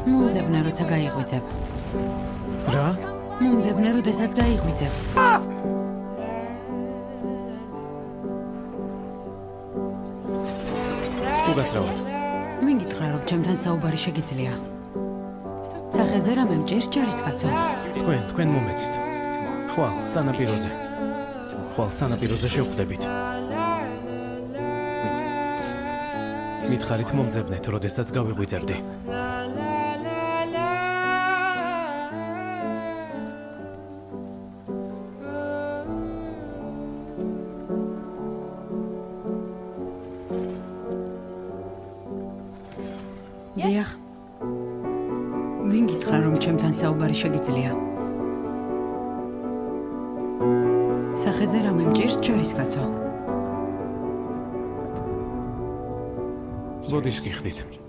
მომძებნა როცა გაიღვიძებ. რა? მომძებნა როდესაც გაიღვიძებ. თუ გასრავად. ვინ გითხრა რომ ჩემთან საუბარი შეგიძლია? სახეზე რამე მჭირს ჯარისკაცო. თქვენ მომეცით. ხვალ სანაპიროზე შევხვდებით. მითხარით მომძებნეთ, როდესაც გავიღვიძებდი. დიახ. ვინ გითხრა რომ ჩემთან საუბარი შეგიძლია? სახეზე რამე მჭირს ჯარისკაცო. ბოდიშ გიხდით.